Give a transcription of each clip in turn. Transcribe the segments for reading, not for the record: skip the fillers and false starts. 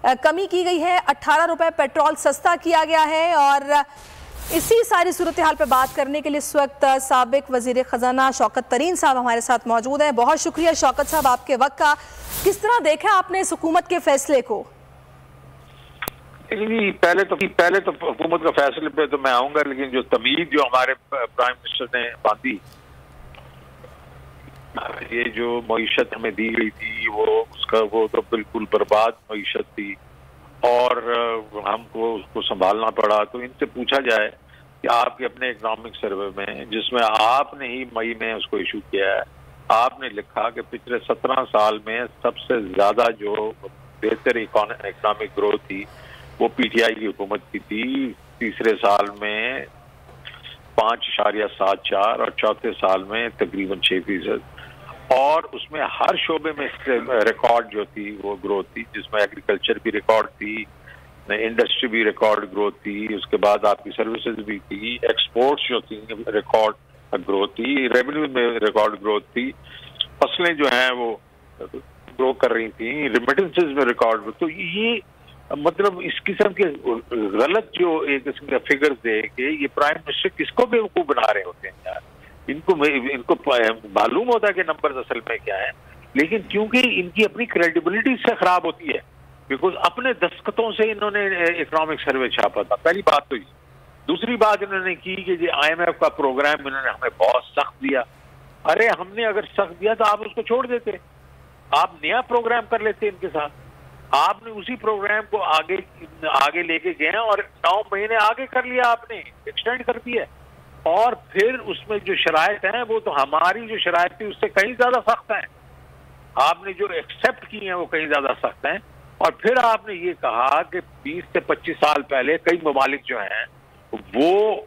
कमी की गई है, 18 रुपए पेट्रोल सस्ता किया गया है। और इसी सारी सूरत हाल पर बात करने के लिए इस वक्त साबिक वजीर खजाना शौकत तरीन साहब हमारे साथ मौजूद हैं। बहुत शुक्रिया शौकत साहब आपके वक्त का। किस तरह देखा आपने इस हुकूमत के फैसले को? पहले तो हुकूमत का फैसले पे तो मैं आऊंगा, लेकिन जो तमीज जो हमारे प्राइम मिनिस्टर ने बांधी, ये जो मईशत हमें दी गई थी वो तो बिल्कुल बर्बाद मईशत थी और हमको उसको संभालना पड़ा। तो इनसे पूछा जाए कि आपके अपने इकोनॉमिक सर्वे में, जिसमें आपने ही मई में उसको इशू किया है, आपने लिखा कि पिछले 17 साल में सबसे ज्यादा जो बेहतर इकोनॉमिक ग्रोथ थी वो पीटीआई की हुकूमत की थी। तीसरे साल में 5.74 और चौथे साल में तकरीबन 6%। और उसमें हर शोबे में रिकॉर्ड जो थी वो ग्रोथ थी, जिसमें एग्रीकल्चर भी रिकॉर्ड थी, इंडस्ट्री भी रिकॉर्ड ग्रोथ थी, उसके बाद आपकी सर्विसेज भी थी, एक्सपोर्ट्स जो थी रिकॉर्ड ग्रोथ थी, रेवेन्यू में रिकॉर्ड ग्रोथ थी, फसलें जो हैं वो ग्रो कर रही थी, रेमिटेंसेस में रिकॉर्ड। तो ये मतलब इस किस्म के गलत जो एक किस्म के फिगर्स दे के ये प्राइम मिनिस्टर किसको बेवकूफ बना रहे होते हैं यार। इनको मालूम होता है कि नंबर्स असल में क्या है, लेकिन क्योंकि इनकी अपनी क्रेडिबिलिटी से खराब होती है, बिकॉज अपने दस्तखतों से इन्होंने इकोनॉमिक सर्वे छापा था। पहली बात तो ये। दूसरी बात इन्होंने की कि जो IMF का प्रोग्राम इन्होंने हमें बहुत सख्त दिया। अरे हमने अगर सख्त दिया तो आप उसको छोड़ देते, आप नया प्रोग्राम कर लेते इनके साथ। आपने उसी प्रोग्राम को आगे लेके गए और 9 महीने आगे कर लिया, आपने एक्सटेंड कर दिया। और फिर उसमें जो शराइत हैं वो तो हमारी जो शराइत थी उससे कहीं ज्यादा सख्त हैं। आपने जो एक्सेप्ट की हैं वो कहीं ज्यादा सख्त हैं। और फिर आपने ये कहा कि 20 से 25 साल पहले कई ममालिक जो हैं वो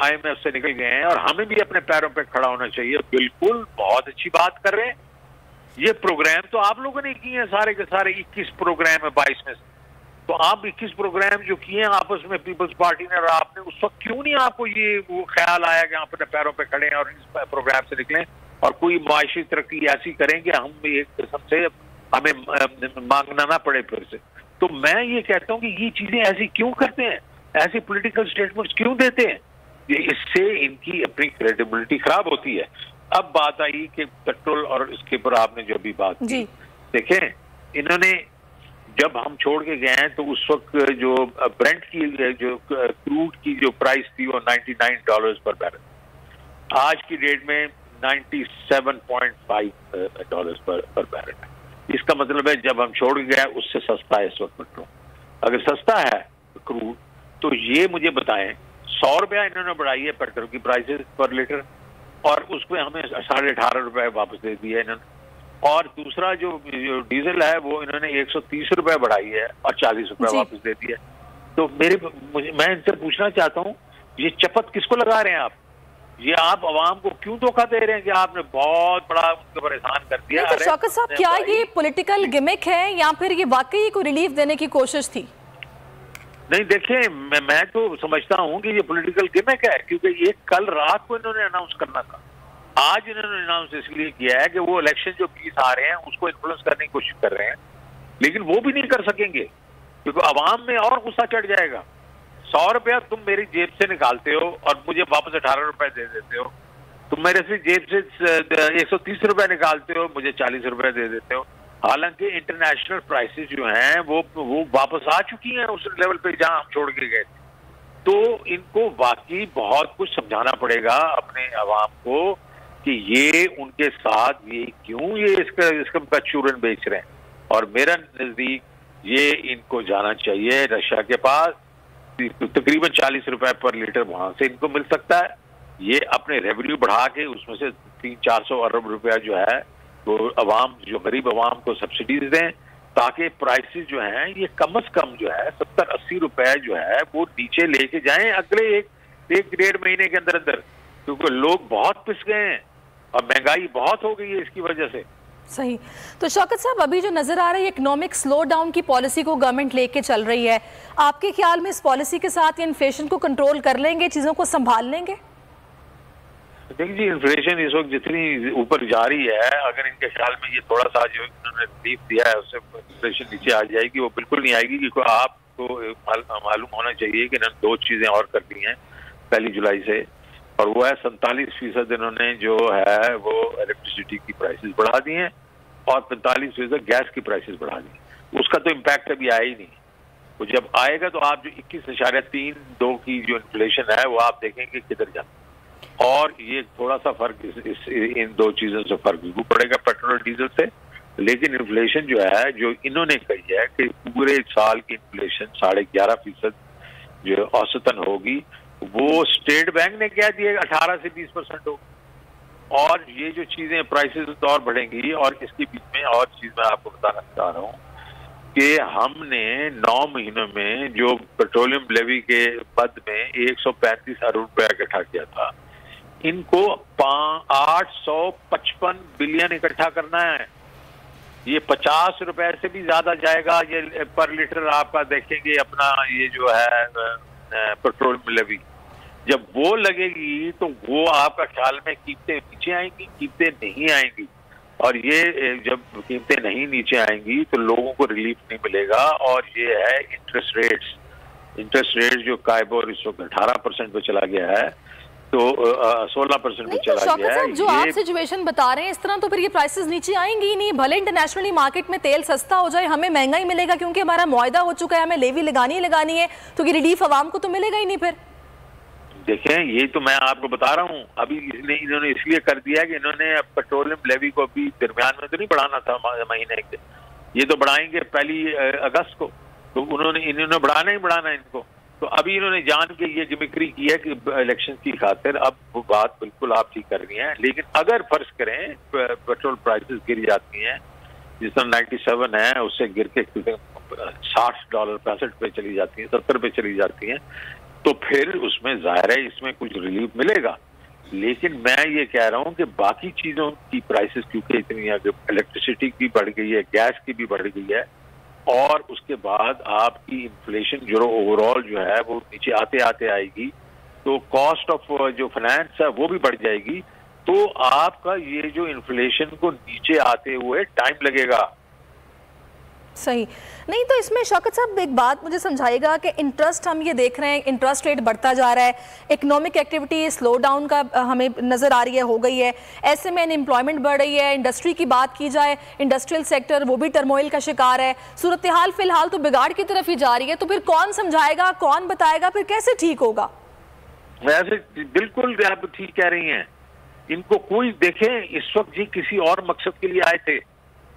IMF से निकल गए हैं और हमें भी अपने पैरों पे खड़ा होना चाहिए। बिल्कुल, बहुत अच्छी बात कर रहे हैं। ये प्रोग्राम तो आप लोगों ने किए हैं, सारे के सारे 21 प्रोग्राम है 22 में से। तो आप 21 प्रोग्राम जो किए हैं आपस में पीपल्स पार्टी ने और आपने, उस वक्त क्यों नहीं आपको ये वो ख्याल आया कि आप अपने पैरों पे खड़े हैं और इस प्रोग्राम से निकलें और कोई माशी तरक्की ऐसी करें कि हम एक किस्म से हमें मांगना ना पड़े फिर से। तो मैं ये कहता हूँ कि ये चीजें ऐसी क्यों करते हैं, ऐसी पॉलिटिकल स्टेटमेंट्स क्यों देते हैं, इससे इनकी अपनी क्रेडिबिलिटी खराब होती है। अब बात आई कि पेट्रोल और इसके ऊपर आपने जो भी बात की, देखें इन्होंने जब हम छोड़ के गए हैं तो उस वक्त जो ब्रेंट की जो क्रूड की जो प्राइस थी वो $99 पर बैरल, आज की डेट में $97.5 पर बैरल है। इसका मतलब है जब हम छोड़ के गए उससे सस्ता है इस वक्त पेट्रोल। अगर सस्ता है क्रूड तो ये मुझे बताएं, 100 रुपया इन्होंने बढ़ाई है पेट्रोल की प्राइसेस पर लीटर और उसमें हमें 18.5 रुपए वापस दे दिए इन्होंने। और दूसरा जो डीजल है वो इन्होंने 130 रुपए बढ़ाई है और 40 रुपए वापस दे दिए। तो मैं इनसे पूछना चाहता हूँ, ये चपत किसको लगा रहे हैं आप? ये आप अवाम को क्यों धोखा दे रहे हैं कि आपने बहुत बड़ा उनको परेशान कर दिया? तो शौकत साहब, क्या ये पॉलिटिकल गिमिक है या फिर ये वाकई को रिलीफ देने की कोशिश थी? नहीं, देखिए मैं तो समझता हूँ कि ये पॉलिटिकल गिमिक है, क्योंकि ये कल रात को इन्होंने अनाउंस करना था। आज इन्होंने अनाउंस इसलिए किया है कि वो इलेक्शन जो 20 आ रहे हैं उसको इन्फ्लुएंस करने की कोशिश कर रहे हैं, लेकिन वो भी नहीं कर सकेंगे क्योंकि अवाम में और गुस्सा चढ़ जाएगा। 100 रुपया तुम मेरी जेब से निकालते हो और मुझे वापस 18 रुपए दे देते हो। तुम मेरे से जेब से 130 रुपए निकालते हो, मुझे 40 रुपए दे देते हो। हालांकि इंटरनेशनल प्राइसेस जो हैं वो वापस आ चुकी हैं उस लेवल पे जहां हम छोड़ के गए थे। तो इनको वाकई बहुत कुछ समझाना पड़ेगा अपने अवाम को कि ये उनके साथ ये क्यों ये इसका चूरन बेच रहे हैं। और मेरा नजदीक ये इनको जाना चाहिए रशिया के पास, तकरीबन 40 रुपए पर लीटर वहां से इनको मिल सकता है। ये अपने रेवेन्यू बढ़ा के उसमें से 300-400 अरब रुपया जो है वो अवाम, जो गरीब अवाम को सब्सिडीज दें, ताकि प्राइसेस जो हैं ये कम से कम जो है 70-80 रुपए जो है वो नीचे लेके जाएं अगले एक डेढ़ महीने के अंदर अंदर, क्योंकि लोग बहुत पिस गए हैं और महंगाई बहुत हो गई है इसकी वजह से। सही। तो शौकत साहब, अभी जो नजर आ रही है इकोनॉमिक स्लो डाउन की पॉलिसी को गवर्नमेंट लेके चल रही है, आपके ख्याल में इस पॉलिसी के साथ ये इन्फ्लेशन को कंट्रोल कर लेंगे, चीजों को संभाल लेंगे? देखिए जी, इन्फ्लेशन इस वक्त जितनी ऊपर जा रही है, अगर इनके ख्याल में ये थोड़ा सा जो इन्होंने रिलीफ दिया है उससे इन्फ्लेशन नीचे आ जाएगी, वो बिल्कुल नहीं आएगी। क्योंकि आपको मालूम होना चाहिए कि इन्होंने 2 चीजें और कर दी हैं 1 जुलाई से, और वो है 47% इन्होंने जो है वो इलेक्ट्रिसिटी की प्राइसेस बढ़ा दी हैं और 45% गैस की प्राइसेस बढ़ा दी। उसका तो इम्पैक्ट अभी आया ही नहीं। वो जब आएगा तो आप जो 21.32 की जो इन्फ्लेशन है वो आप देखेंगे किधर जाता है। और ये थोड़ा सा फर्क इन 2 चीजों से फर्क भी पड़ेगा पेट्रोल डीजल से। लेकिन इन्फ्लेशन जो है, जो इन्होंने कही है कि पूरे साल की इन्फ्लेशन 11.5% जो औसतन होगी, वो स्टेट बैंक ने कह दिया 18 से 20% होगी। और ये जो चीजें प्राइसेस और बढ़ेंगी। और इसके बीच में और चीज मैं आपको बताना चाह रहा हूँ कि हमने 9 महीनों में जो पेट्रोलियम लेवी के पद में 135 अरब रुपया इकट्ठा किया था, इनको 855 बिलियन इकट्ठा करना है। ये 50 रुपए से भी ज्यादा जाएगा ये पर लीटर। आपका देखेंगे अपना ये जो है पेट्रोलियम लेवी, जब वो लगेगी तो वो आपका ख्याल में कीमतें नीचे आएंगी, कीमतें नहीं आएंगी। और ये जब कीमतें नहीं नीचे आएंगी तो लोगों को रिलीफ नहीं मिलेगा। और ये है इंटरेस्ट रेट जो काइबोर इस वक्त 18% पे चला गया है, तो 16% पे चला गया है। जो आप सिचुएशन बता रहे हैं इस तरह तो फिर ये प्राइसेस नीचे आएंगी ही नहीं। भले इंटरनेशनली मार्केट में तेल सस्ता हो जाए, हमें महंगा ही मिलेगा क्योंकि हमारा मुआहदा हो चुका है, हमें लेवी लगानी है, तो ये रिलीफ आवाम को तो मिलेगा ही नहीं। फिर देखें, ये तो मैं आपको बता रहा हूँ, अभी इन्होंने इसलिए कर दिया कि इन्होंने पेट्रोलियम लेवी को अभी दरमियान में तो नहीं बढ़ाना था महीने के, ये तो बढ़ाएंगे 1 अगस्त को। तो इन्होंने बढ़ाना ही बढ़ाना है इनको। तो अभी इन्होंने जान के ये गिमिक्री की है कि इलेक्शन की खातिर। अब वो बात बिल्कुल आप ठीक कर रही हैं। लेकिन अगर फर्ज करें पेट्रोल प्राइसेस गिर जाती हैं, जिस तरह 97 है उससे गिर के $60 65 पे चली जाती हैं, 70 पे चली जाती हैं, तो फिर उसमें जाहिर है इसमें कुछ रिलीफ मिलेगा। लेकिन मैं ये कह रहा हूँ कि बाकी चीजों की प्राइसेस क्योंकि इतनी है, इलेक्ट्रिसिटी की बढ़ गई है, गैस की भी बढ़ गई है, और उसके बाद आपकी इन्फ्लेशन जो ओवरऑल जो है वो नीचे आते आते आएगी, तो कॉस्ट ऑफ जो फाइनेंस है वो भी बढ़ जाएगी। तो आपका ये जो इन्फ्लेशन को नीचे आते हुए टाइम लगेगा। सही नहीं तो इसमें शौकत साहब एक बात मुझे समझाइएगा कि इंटरेस्ट हम ये देख रहे हैं, इंटरेस्ट रेट बढ़ता जा रहा है, इकोनॉमिक एक्टिविटी स्लो डाउन का हमें नज़र आ रही है, हो गई है। ऐसे में अनएम्प्लॉयमेंट बढ़ रही है। इंडस्ट्री की बात की जाए, इंडस्ट्रियल सेक्टर वो भी टर्मोइल का शिकार है। सूरत हाल फिलहाल तो बिगाड़ की तरफ ही जा रही है। तो फिर कौन समझाएगा, कौन बताएगा, फिर कैसे ठीक होगा? वैसे बिल्कुल आप ठीक कह रही हैं। इनको कोई देखें, इस वक्त जी किसी और मकसद के लिए आए थे।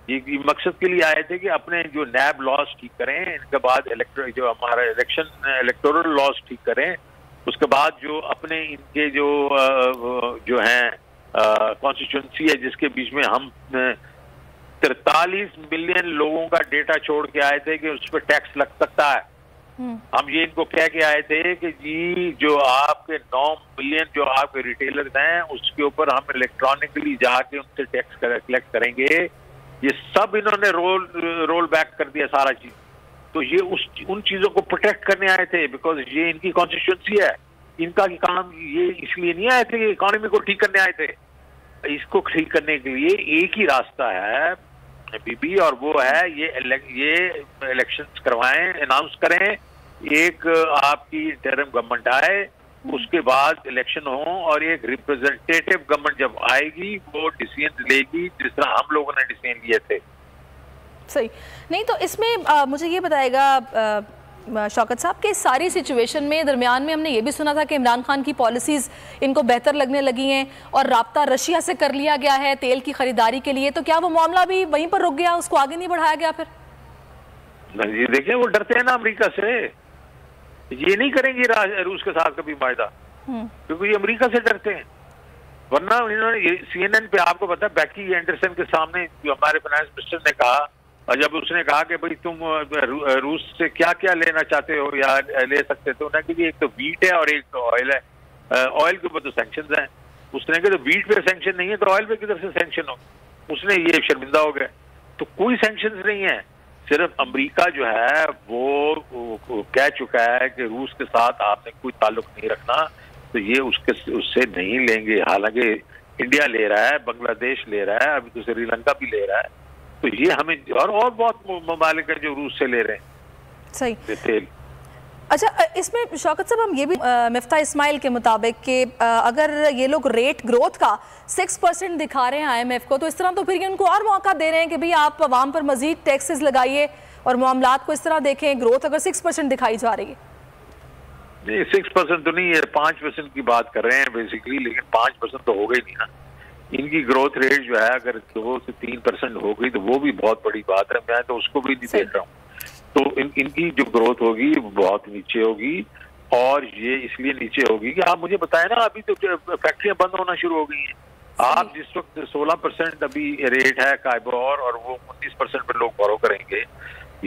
ये मकसद के लिए आए थे कि अपने जो नैब लॉस ठीक करें, इनके बाद जो हमारा इलेक्टोरल लॉस ठीक करें, उसके बाद जो अपने इनके जो हैं कॉन्स्टिट्यूंसी है जिसके बीच में हम 43 मिलियन लोगों का डेटा छोड़ के आए थे कि उस पर टैक्स लग सकता है। हम ये इनको कह के आए थे कि जी जो आपके 9 मिलियन जो आपके रिटेलर्स हैं उसके ऊपर हम इलेक्ट्रॉनिकली जाके उनसे टैक्स कलेक्ट करेंगे। ये सब इन्होंने रोल बैक कर दिया सारा चीज। तो ये उन चीजों को प्रोटेक्ट करने आए थे, बिकॉज ये इनकी कॉन्स्टिट्यूंसी है। इनका काम ये इसलिए नहीं आए थे कि इकोनॉमी को ठीक करने आए थे। इसको ठीक करने के लिए एक ही रास्ता है बीबी, और वो है ये इलेक्शंस करवाएं, अनाउंस करें, एक आपकी इंटरिम गवर्नमेंट आए, उसके बाद इलेक्शन हो, और एक रिप्रेजेंटेटिव गवर्नमेंट जब आएगी वो डिसीजन लेगी जिस तरह हम लोगों ने डिसीजन लिए थे। सही नहीं तो इसमें मुझे ये बताएगा शौकत साहब के सारी सिचुएशन में दरमियान में हमने ये भी सुना था कि इमरान खान की पॉलिसीज इनको बेहतर लगने लगी हैं और राब्ता रशिया से कर लिया गया है तेल की खरीदारी के लिए। तो क्या वो मामला भी वहीं पर रुक गया, उसको आगे नहीं बढ़ाया गया? फिर जी देखिए, वो डरते हैं ना अमेरिका से, ये नहीं करेंगे रूस के साथ कभी वायदा, क्योंकि ये अमेरिका से डरते हैं। वरना इन्होंने CNN पे आपको पता है बैकी एंडरसन के सामने जो हमारे फाइनेंस मिनिस्टर ने कहा, और जब उसने कहा कि भाई तुम रूस से क्या क्या लेना चाहते हो या ले सकते थे, उन्होंने कहा एक तो वीट है और एक ऑयल है। ऑयल के ऊपर तो सैंक्शन हैं। उसने कहा तो वीट पे सैंक्शन नहीं है तो ऑयल पे किधर से सैंक्शन हो। उसने ये शर्मिंदा हो गया। तो कोई सैंक्शन नहीं है, सिर्फ अमेरिका जो है वो कह चुका है कि रूस के साथ आपने कोई ताल्लुक नहीं रखना। तो ये उससे नहीं लेंगे। हालांकि इंडिया ले रहा है, बांग्लादेश ले रहा है, अभी तो श्रीलंका भी ले रहा है, तो ये हमें और बहुत ममालिक है जो रूस से ले रहे हैं सही तेल। अच्छा, इसमें शौकत साहब हम ये भी मिफ्ता इस्माइल के मुताबिक कि अगर ये लोग रेट ग्रोथ का 6% दिखा रहे हैं IMF को, तो इस तरह तो फिर ये उनको और मौका दे रहे हैं कि भाई आप अवाम पर मजीद टैक्सेस लगाइए और मामलात को इस तरह देखें। ग्रोथ अगर 6% दिखाई जा रही है, नहीं 6% तो नहीं है, 5% की बात कर रहे हैं बेसिकली, लेकिन 5% तो हो गई नहीं ना। इनकी ग्रोथ रेट जो है अगर 2 से 3% हो गई तो वो भी बहुत बड़ी बात है, मैं तो उसको भी नहीं देख रहा हूँ। तो इनकी जो ग्रोथ होगी वो बहुत नीचे होगी, और ये इसलिए नीचे होगी कि आप मुझे बताएं ना, अभी तो फैक्ट्रियां बंद होना शुरू हो गई हैं। आप जिस वक्त 16% अभी रेट है काइबोर और वो 19% पर लोग बोरो करेंगे,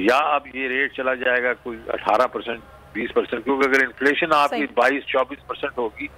या अब ये रेट चला जाएगा कोई 18% 20%, क्योंकि अगर इन्फ्लेशन आपकी 22-24% होगी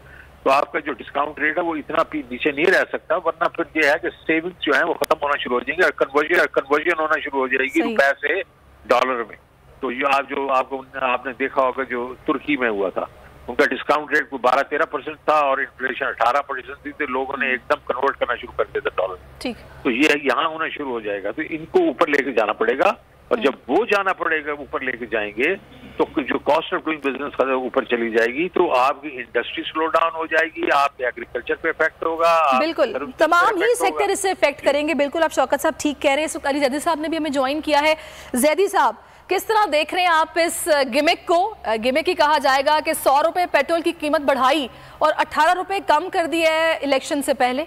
तो आपका जो डिस्काउंट रेट है वो इतना नीचे नहीं रह सकता, वरना फिर ये है कि सेविंग्स जो है वो खत्म होना शुरू हो जाएंगे, कन्वर्जन होना शुरू हो जाएगी रुपए से डॉलर में। तो ये आपने देखा होगा जो तुर्की में हुआ था, उनका डिस्काउंट रेट 12-13% था और इन्फ्लेशन 18% थी, तो लोगों ने एकदम कन्वर्ट करना शुरू कर दिया था डॉलर। ठीक। तो ये यहाँ होना शुरू हो जाएगा, तो इनको ऊपर लेके जाना पड़ेगा, और जब वो जाना पड़ेगा ऊपर लेके जाएंगे तो जो कॉस्ट ऑफ डूइंग बिजनेस ऊपर चली जाएगी, तो आपकी इंडस्ट्री स्लो डाउन हो जाएगी, आपके एग्रीकल्चर पे इफेक्ट होगा। बिल्कुल, तमाम ही सेक्टर इससे इफेक्ट करेंगे। बिल्कुल, आप शौकत साहब ठीक कह रहे हैं। अली जैदी साहब ने भी हमें ज्वाइन किया है। जैदी साहब, किस तरह देख रहे हैं आप इस गिमिक को? गिमिक ही कहा जाएगा कि 100 रुपए पेट्रोल की कीमत बढ़ाई और 18 रुपए कम कर दिया है इलेक्शन से पहले।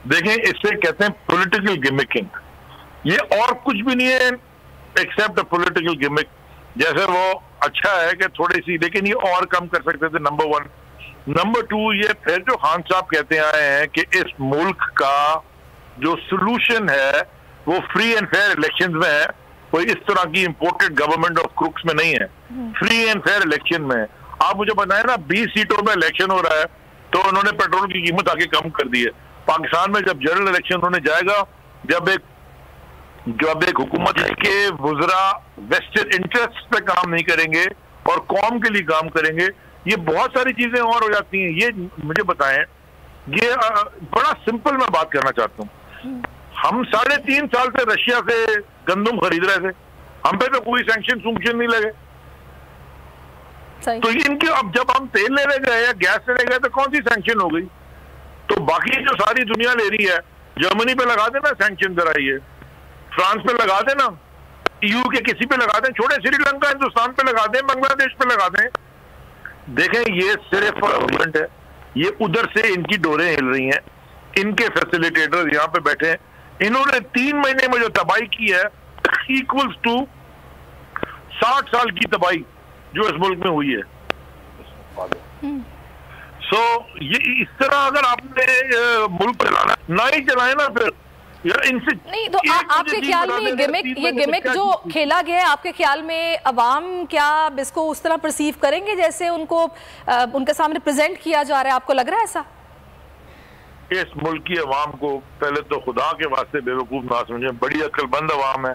देखें, इससे कहते हैं पॉलिटिकल गिमिकिंग, ये और कुछ भी नहीं है एक्सेप्ट अ पॉलिटिकल गिमिक। जैसे वो अच्छा है कि थोड़ी सी, लेकिन ये और कम कर सकते थे, नंबर 1। नंबर 2, ये फिर जो खान साहब कहते आए हैं कि इस मुल्क का जो सोल्यूशन है वो फ्री एंड फेयर इलेक्शंस में है, कोई इस तरह की इंपोर्टेड गवर्नमेंट ऑफ क्रुक्स में नहीं है, फ्री एंड फेयर इलेक्शन में है। आप मुझे बताएं ना, 20 सीटों में इलेक्शन हो रहा है तो उन्होंने पेट्रोल की कीमत आके कम कर दी है। पाकिस्तान में जब जनरल इलेक्शन होने जाएगा, जब एक हुकूमत के वुज़रा वेस्टेड इंटरेस्ट पे काम नहीं करेंगे और कौम के लिए काम करेंगे, ये बहुत सारी चीजें और हो जाती हैं। ये मुझे बताएं, ये बड़ा सिंपल मैं बात करना चाहता हूँ। हम 3.5 साल से रशिया से गंदम खरीद रहे थे, हम पे तो कोई सैंक्शन नहीं लगे। तो इनके अब जब हम तेल लेने गए या गैस लेने गए तो कौन सी सैंक्शन हो गई? तो बाकी जो सारी दुनिया ले रही है, जर्मनी पे लगा देना सैंक्शन जरा, ये फ्रांस पे लगा देना, EU के किसी पे लगा दें, छोड़े श्रीलंका हिंदुस्तान पे लगा दें, बांग्लादेश पे लगा दें। देखें, ये सिर्फ गवर्नमेंट है, ये उधर से इनकी डोरें हिल रही हैं, इनके फैसिलिटेटर्स यहाँ पे बैठे हैं। इन्होंने 3 महीने में जो तबाही की है इक्वल्स टू 60 साल की तबाही जो इस मुल्क में हुई है। ये इस तरह अगर आपने मुल्क चलाना ना ही चलाए ना, फिर इनसे नहीं तो आपके ख्याल में ये गिमिक जो खेला गया है, आपके ख्याल में अवाम क्या इसको उस तरह परसीव करेंगे जैसे उनको उनके सामने प्रेजेंट किया जा रहा है? आपको लग रहा है ऐसा? इस मुल्क की अवाम को पहले तो खुदा के वास्ते बेवकूफ ना समझे, बड़ी अक्लमंद अवाम है।